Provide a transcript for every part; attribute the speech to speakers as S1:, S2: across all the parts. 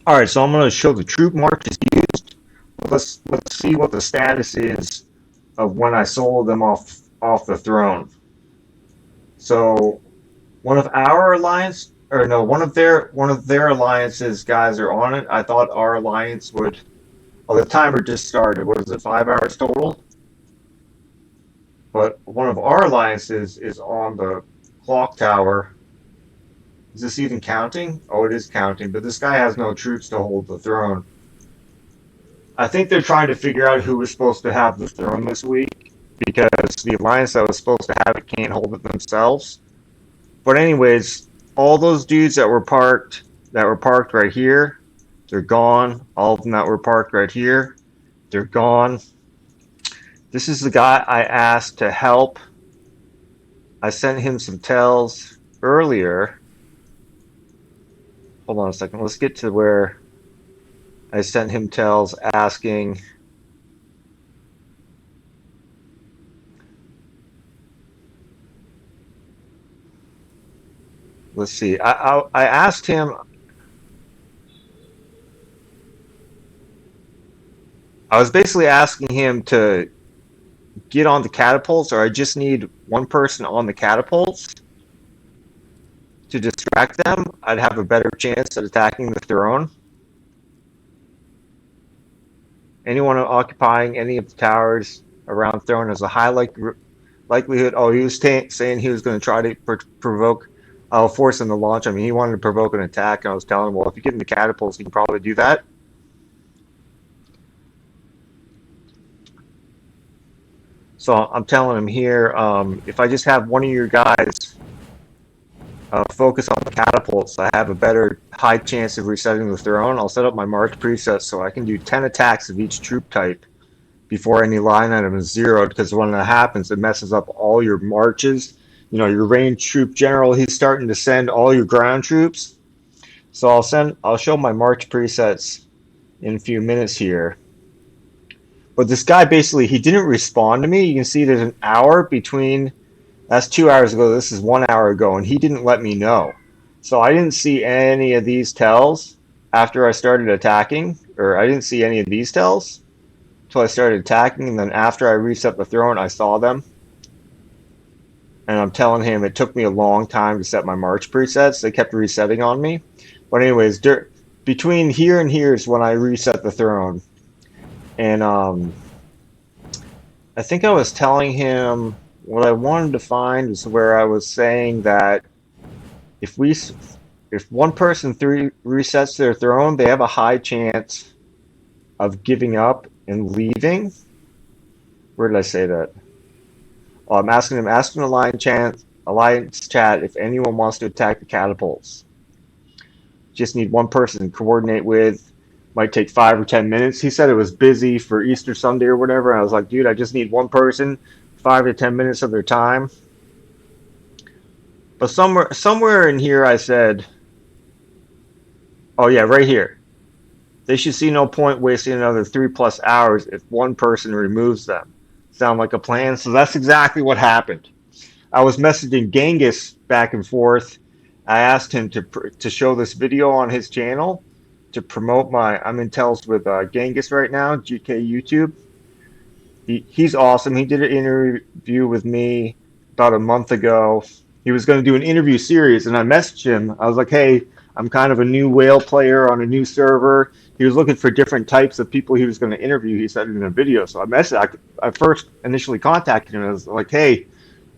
S1: All right, so I'm going to show the troop marches used. Let's see what the status is of when I sold them off the throne. So one of our alliance, or no, one of their alliances guys are on it. I thought our alliance would. Well, the timer just started. What is it? 5 hours total. But one of our alliances is on the clock tower. Is this even counting? Oh, it is counting. But this guy has no troops to hold the throne. I think they're trying to figure out who was supposed to have the throne this week, because the alliance that was supposed to have it can't hold it themselves. But anyways, all those dudes that were parked right here, they're gone. All of them that were parked right here, they're gone. This is the guy I asked to help. I sent him some tells earlier. Hold on a second. Let's get to where I sent him tells asking. Let's see. I asked him. I was basically asking him to get on the catapults, or I just need one person on the catapults to distract them. I'd have a better chance at attacking the throne. Anyone occupying any of the towers around throne has a high likelihood. Oh, he was saying he was going to try to provoke. I'll force him to launch. I mean, he wanted to provoke an attack, and I was telling him, well, if you get in the catapults, you can probably do that. So I'm telling him here, if I just have one of your guys focus on the catapults, I have a better high chance of resetting the throne. I'll set up my march presets so I can do 10 attacks of each troop type before any line item is zeroed, because when that happens, it messes up all your marches. You know, your ranged troop general, he's starting to send all your ground troops. So I'll show my march presets in a few minutes here. But this guy basically, he didn't respond to me. You can see there's an hour between, that's 2 hours ago, this is 1 hour ago, and he didn't let me know. So I didn't see any of these tells after I started attacking, or I didn't see any of these tells until I started attacking, and then after I reset the throne, I saw them. And I'm telling him it took me a long time to set my march presets. They kept resetting on me. But anyways, between here and here is when I reset the throne. And I think I was telling him what I wanted to find was where I was saying that if one person resets their throne, they have a high chance of giving up and leaving. Where did I say that? Oh, I'm asking alliance chat if anyone wants to attack the catapults. Just need one person to coordinate with. Might take 5 or 10 minutes. He said it was busy for Easter Sunday or whatever. I was like, dude, I just need one person, 5 to 10 minutes of their time. But somewhere in here I said, oh yeah, right here. They should see no point wasting another 3+ hours if one person removes them. Sound like a plan? So that's exactly what happened. I was messaging Genghis back and forth. I asked him to show this video on his channel to promote I'm in tells with Genghis right now, GK YouTube. He's awesome. He did an interview with me about a month ago. He was going to do an interview series, and I messaged him. I was like, hey, I'm kind of a new whale player on a new server. He was looking for different types of people he was going to interview. He said in a video. So I first initially contacted him. I was like, hey,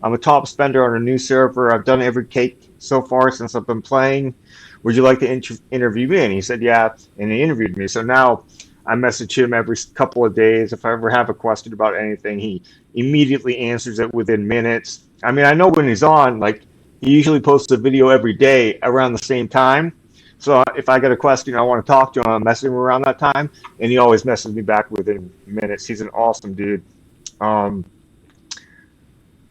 S1: I'm a top spender on a new server. I've done every cake so far since I've been playing. Would you like to interview me? And he said, yeah, and he interviewed me. So now I message him every couple of days. If I ever have a question about anything, he immediately answers it within minutes. I mean, I know when he's on, like, he usually posts a video every day around the same time. So if I get a question I want to talk to him, I'm messaging him around that time, and he always messages me back within minutes. He's an awesome dude.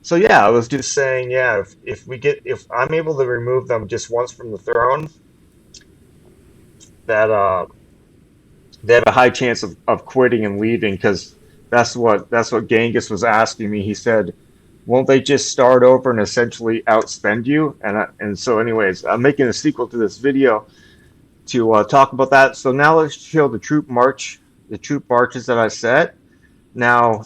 S1: So yeah, I was just saying, yeah, if I'm able to remove them just once from the throne, that they have a high chance of quitting and leaving, because that's what Genghis was asking me. He said, won't they just start over and essentially outspend you? And so anyways, I'm making a sequel to this video. to talk about that. So now let's show the troop marches that I set. Now,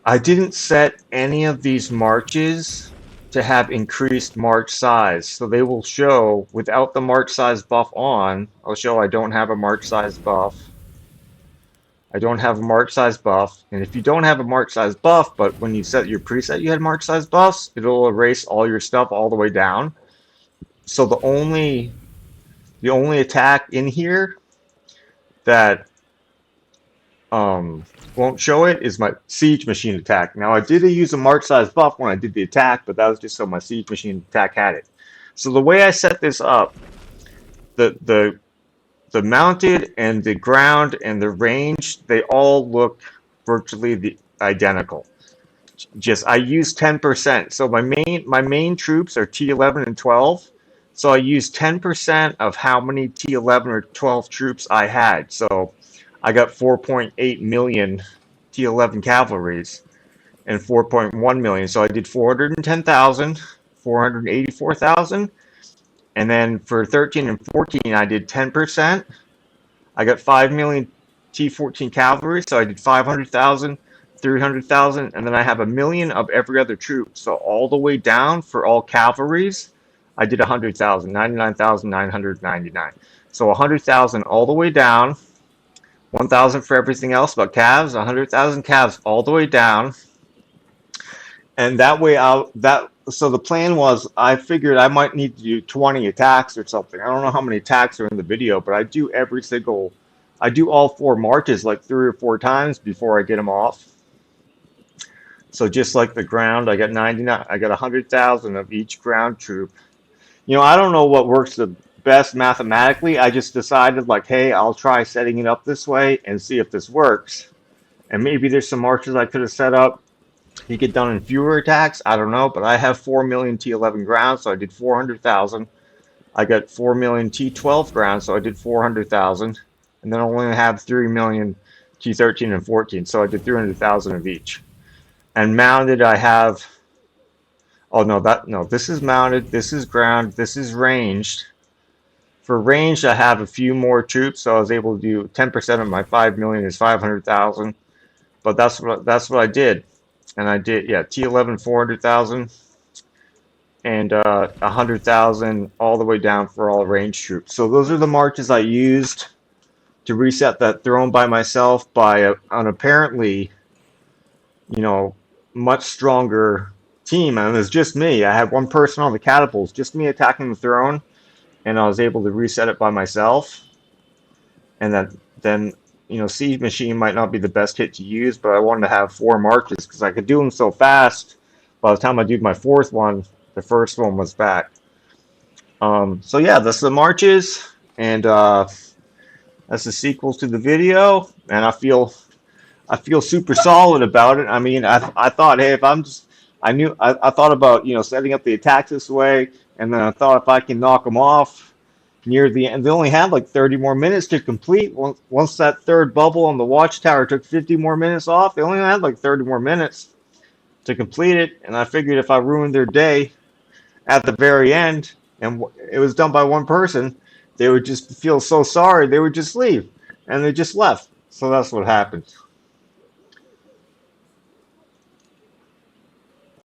S1: I didn't set any of these marches to have increased march size. So they will show without the march size buff on. I'll show I don't have a march size buff. I don't have a march size buff. And if you don't have a march size buff, but when you set your preset you had march size buffs, it'll erase all your stuff all the way down. So the only attack in here that won't show it is my siege machine attack. Now I did use a march size buff when I did the attack, but that was just so my siege machine attack had it. So the way I set this up, the mounted and the ground and the range, they all look virtually identical. Just I use 10%. So my main troops are T11 and 12. So I used 10% of how many T11 or 12 troops I had. So I got 4.8 million T11 cavalries and 4.1 million. So I did 410,000, 484,000. And then for 13 and 14, I did 10%. I got 5 million T14 cavalry. So I did 500,000, 300,000. And then I have a million of every other troop. So all the way down for all cavalries, I did 100,000, 99,999. So 100,000 all the way down. 1,000 for everything else but calves, 100,000 calves all the way down. And that way so the plan was I figured I might need to do 20 attacks or something. I don't know how many attacks are in the video, but I do all 4 marches like 3 or 4 times before I get them off. So just like the ground, I got 100,000 of each ground troop. I don't know what works the best mathematically. I just decided like, hey, I'll try setting it up this way and see if this works. And maybe there's some marches I could have set up you get done in fewer attacks. I don't know, but I have 4 million T11 ground, so I did 400,000. I got 4 million T12 ground, so I did 400,000. And then I only have 3 million T13 and 14, so I did 300,000 of each. And mounted, I have. Oh no, this is mounted. This is ground. This is ranged. For ranged, I have a few more troops, so I was able to do 10% of my 5 million is 500,000. But that's what I did. And I did, yeah, T11 400,000 and 100,000 all the way down for all range troops. So those are the marches I used to reset that throne by myself by an apparently, much stronger team. And it was just me. I had one person on the catapults, just me attacking the throne, and I was able to reset it by myself. And then siege machine might not be the best hit to use, but I wanted to have 4 marches because I could do them so fast. By the time I did my 4th one, the first one was back. So yeah, that's the marches, and that's the sequel to the video. And I feel super solid about it. I mean, I thought, hey, if I'm just, I thought about setting up the attacks this way, and then I thought if I can knock them off near the end. They only had like 30 more minutes to complete. Once that 3rd bubble on the watchtower took 50 more minutes off, they only had like 30 more minutes to complete it. And I figured if I ruined their day at the very end and it was done by one person, they would just feel so sorry. They would just leave. And they just left. So that's what happened.